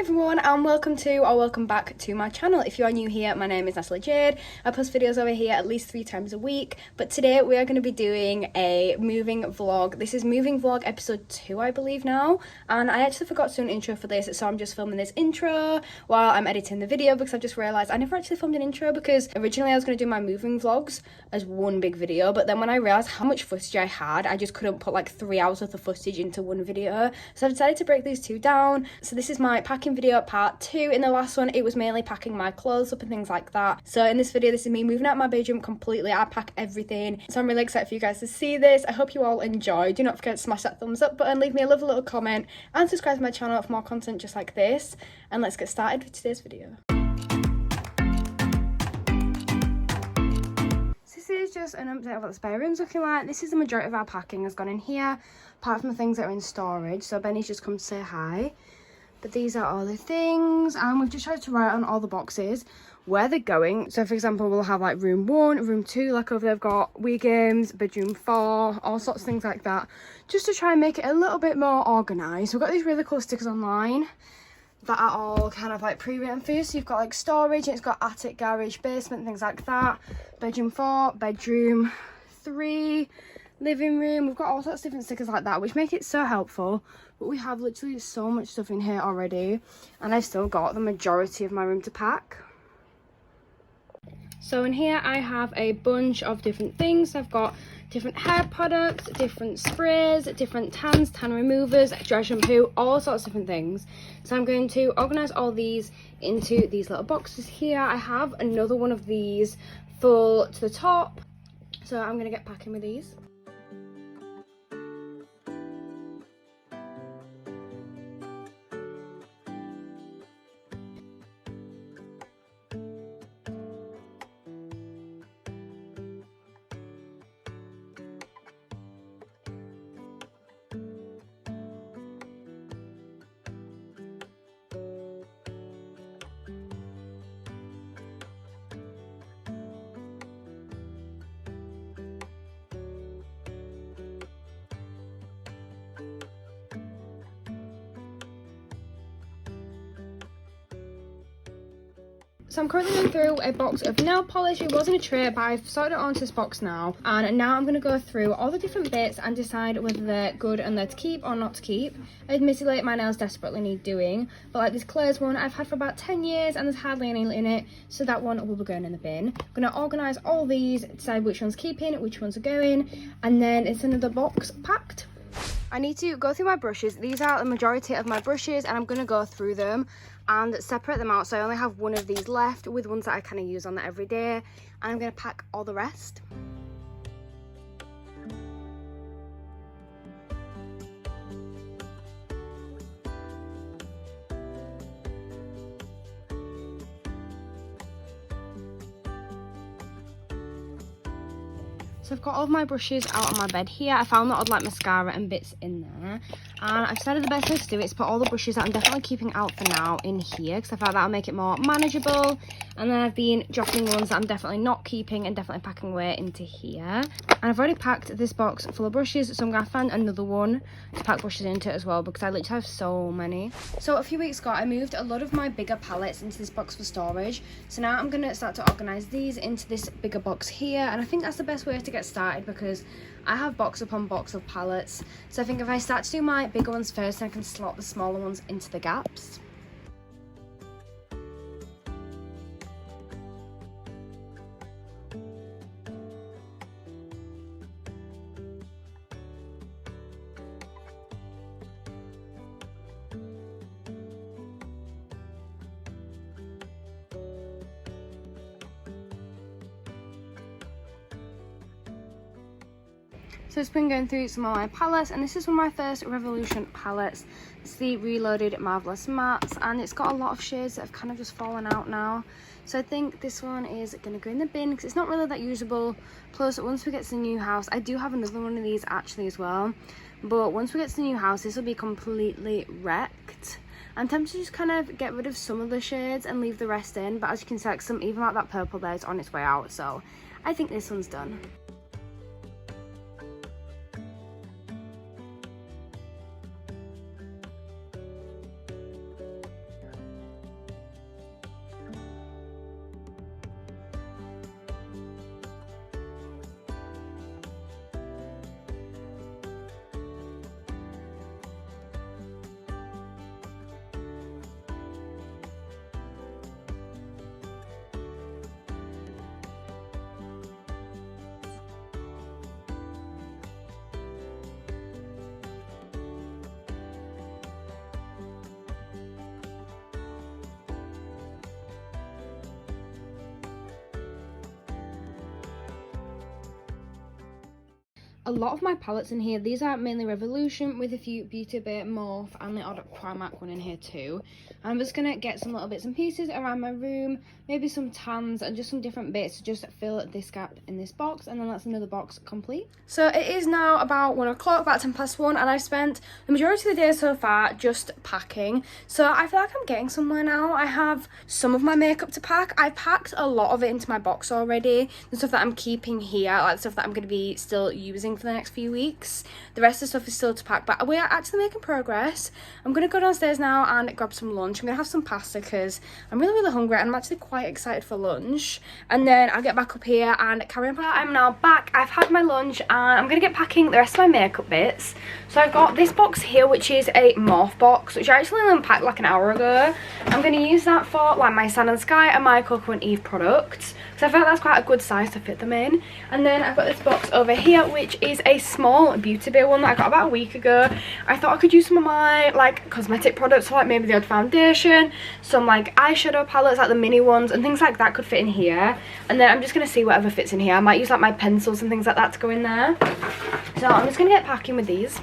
everyone, and welcome back to my channel. If you are new here, my name is Natalie Jade. I post videos over here at least 3 times a week, but today we are going to be doing a moving vlog. This is moving vlog episode 2, I believe now, and I actually forgot to do an intro for this, so I'm just filming this intro while I'm editing the video because I've just realised I never actually filmed an intro because originally I was going to do my moving vlogs as one big video, but then when I realised how much footage I had, I just couldn't put like 3 hours worth of footage into one video, so I've decided to break these two down. So this is my packing video part 2. In the last one, it was mainly packing my clothes up and things like that. So in this video, this is me moving out my bedroom completely. I pack everything. So I'm really excited for you guys to see this. I hope you all enjoy. Do not forget to smash that thumbs up button, leave me a lovely little comment, and subscribe to my channel for more content just like this. And let's get started with today's video. This is just an update of what the spare room's looking like. This is the majority of our packing has gone in here, apart from the things that are in storage. So Benny's just come to say hi. But these are all the things, and we've just tried to write on all the boxes where they're going. So for example, we'll have like room 1, room 2, like over there I've got Wii games, bedroom 4, all sorts of things like that, just to try and make it a little bit more organised. We've got these really cool stickers online that are all kind of like pre-written for you. So you've got like storage, and it's got attic, garage, basement, things like that. Bedroom 4, bedroom 3, living room. We've got all sorts of different stickers like that, which make it so helpful. But we have literally so much stuff in here already, and I've still got the majority of my room to pack. So in here I have a bunch of different things. I've got different hair products, different sprays, different tans, tan removers, dry shampoo, all sorts of different things. So I'm going to organise all these into these little boxes here. I have another one of these full to the top, so I'm going to get packing with these. So I'm currently going through a box of nail polish. It was in a tray, but I've sorted it onto this box now. And now I'm going to go through all the different bits and decide whether they're good and they're to keep or not to keep. Admittedly, my nails desperately need doing. But like this Claire's one, I've had for about 10 years and there's hardly any in it. So that one will be going in the bin. I'm going to organise all these, decide which one's keeping, which ones are going. And then it's another box packed. I need to go through my brushes. These are the majority of my brushes, and I'm going to go through them and separate them out. So I only have one of these left with ones that I kind of use on that every day, and I'm going to pack all the rest. So I've got all of my brushes out on my bed here. I found that I'd like mascara and bits in there. And I've decided the best way to do it is put all the brushes that I'm definitely keeping out for now in here, because I thought that'll make it more manageable. And then I've been dropping ones that I'm definitely not keeping and definitely packing away into here. And I've already packed this box full of brushes, so I'm going to find another one to pack brushes into as well, because I literally have so many. So a few weeks ago, I moved a lot of my bigger palettes into this box for storage. So now I'm going to start to organise these into this bigger box here. And I think that's the best way to get started, because I have box upon box of palettes. So I think if I start to do my bigger ones first, then I can slot the smaller ones into the gaps. So it's been going through some of my palettes, and this is one of my first Revolution palettes. It's the Reloaded Marvelous Mattes, and it's got a lot of shades that have kind of just fallen out now. So I think this one is going to go in the bin because it's not really that usable. Plus, once we get to the new house, I do have another one of these actually as well. But once we get to the new house, this will be completely wrecked. I'm tempted to just kind of get rid of some of the shades and leave the rest in. But as you can see, like even like that purple there is on its way out. So I think this one's done. a lot of my palettes in here. These are mainly Revolution with a few Beauty Bay, Morphe, and the odd Primark one in here too. I'm just gonna get some little bits and pieces around my room, maybe some tans and just some different bits to just fill this gap in this box, and then that's another box complete. So it is now about 1 o'clock, about 1:10. And I've spent the majority of the day so far just packing. So I feel like I'm getting somewhere now. I have some of my makeup to pack. I've packed a lot of it into my box already. The stuff that I'm keeping here, like the stuff that I'm going to be still using for the next few weeks. The rest of the stuff is still to pack, but we are actually making progress. I'm going to go downstairs now and grab some lunch. I'm going to have some pasta because I'm really hungry and I'm actually quite excited for lunch. And then I'll get back up here and carry on. I'm now back. I've had my lunch and I'm going to get packing the rest of my makeup bits. So I've got this box here, which is a Morphe box, which I actually unpacked like an hour ago. I'm going to use that for like my Sand and Sky and my Coco and Eve products, because I feel like that's quite a good size to fit them in. And then I've got this box over here, which is a small Beauty Bay one that I got about a week ago. I thought I could use some of my like cosmetic products, so like maybe the odd foundation, some like eyeshadow palettes, like the mini ones and things like that could fit in here. And then I'm just going to see whatever fits in here. I might use like my pencils and things like that to go in there. So I'm just going to get packing with these.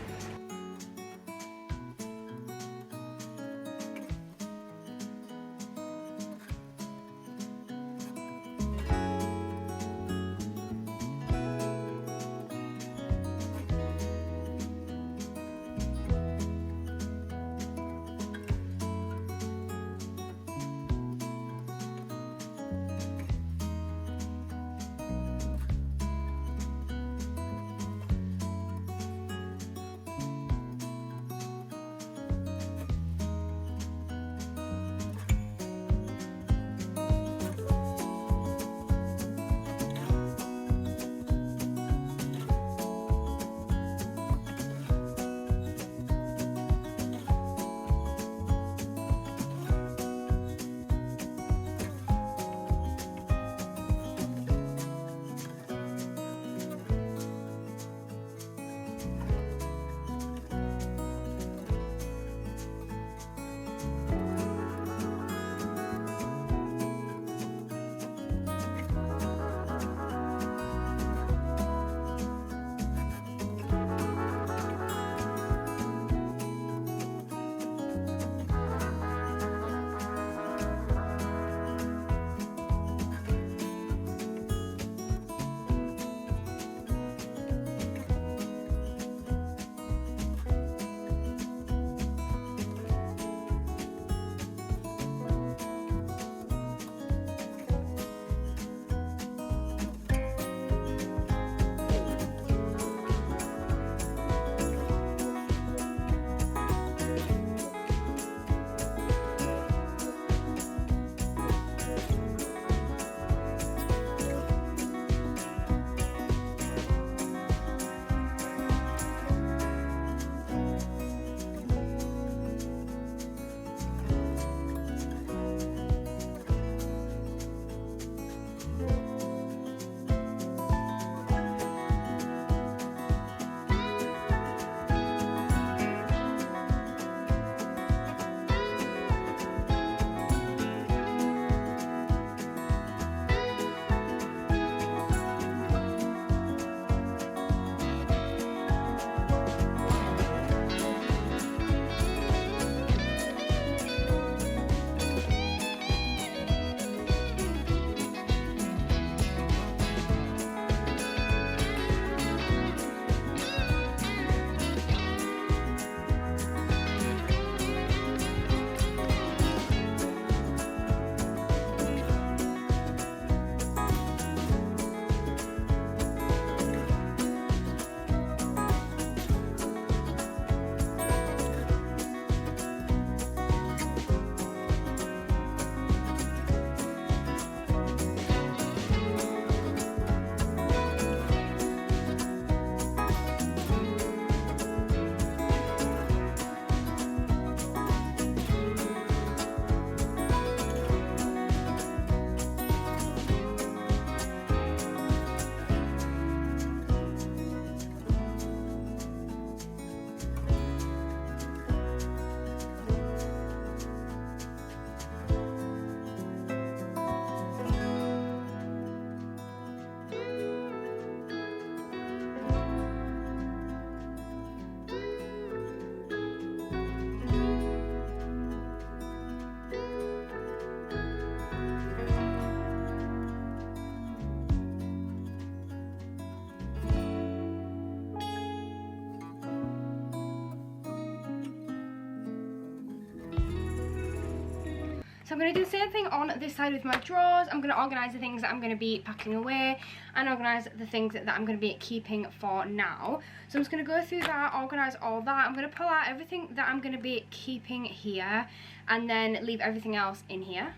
So I'm going to do the same thing on this side with my drawers. I'm going to organise the things that I'm going to be packing away and organise the things that I'm going to be keeping for now. So I'm just going to go through that, organise all that. I'm going to pull out everything that I'm going to be keeping here and then leave everything else in here.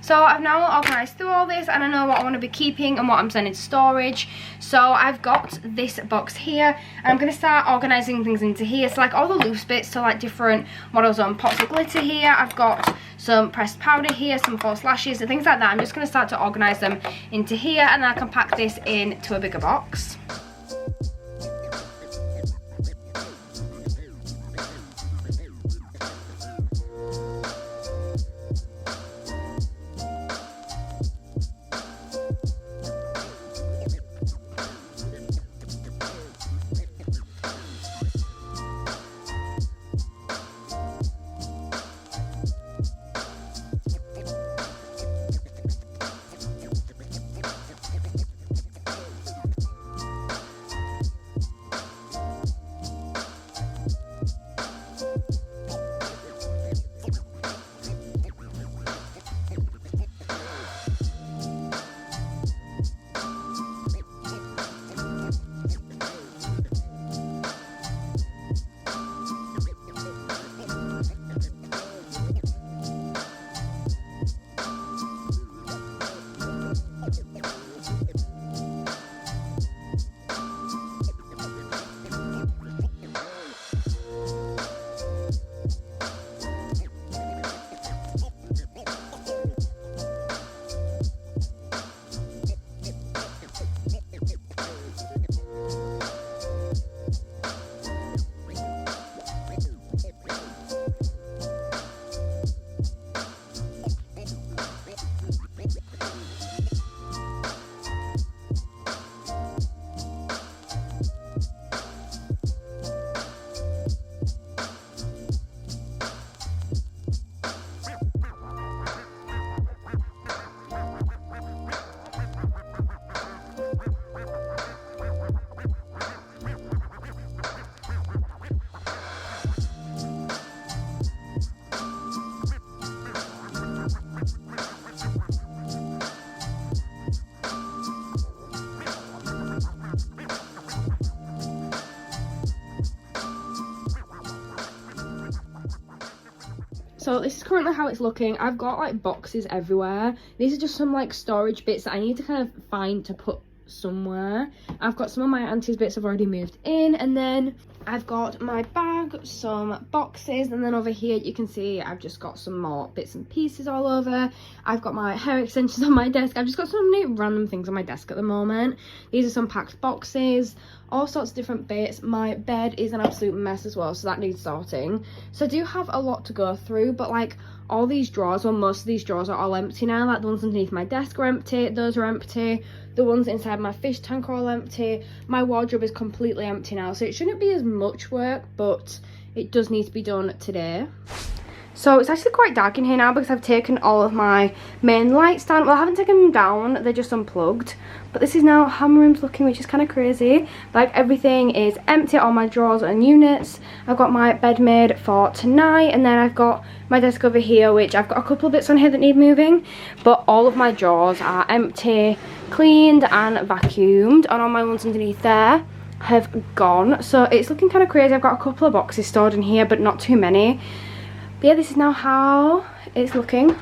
So I've now organised through all this and I know what I want to be keeping and what I'm sending to storage. So I've got this box here and I'm going to start organising things into here. So like all the loose bits, so like different models on pots of glitter here. I've got some pressed powder here, some false lashes and things like that. I'm just going to start to organise them into here and then I can pack this into a bigger box. So this is currently how it's looking. I've got like boxes everywhere. These are just some like storage bits that I need to kind of find to put somewhere. I've got some of my auntie's bits I've already moved in, and then I've got my bag, some boxes, and then over here you can see I've just got some more bits and pieces all over. I've got my hair extensions on my desk. I've just got so many random things on my desk at the moment. These are some packed boxes, all sorts of different bits. My bed is an absolute mess as well, so that needs sorting. So I do have a lot to go through, but like all these drawers, well most of these drawers are all empty now. Like the ones underneath my desk are empty, those are empty. The ones inside my fish tank are all empty. My wardrobe is completely empty now, so it shouldn't be as much work, but it does need to be done today. So it's actually quite dark in here now because I've taken all of my main lights down. Well, I haven't taken them down, they're just unplugged. But this is now how my room's looking, which is kind of crazy. Like everything is empty, all my drawers and units. I've got my bed made for tonight, and then I've got my desk over here, which I've got a couple of bits on here that need moving. But all of my drawers are empty, cleaned and vacuumed, and all my ones underneath there have gone. So it's looking kind of crazy. I've got a couple of boxes stored in here, but not too many. But yeah, this is now how it's looking.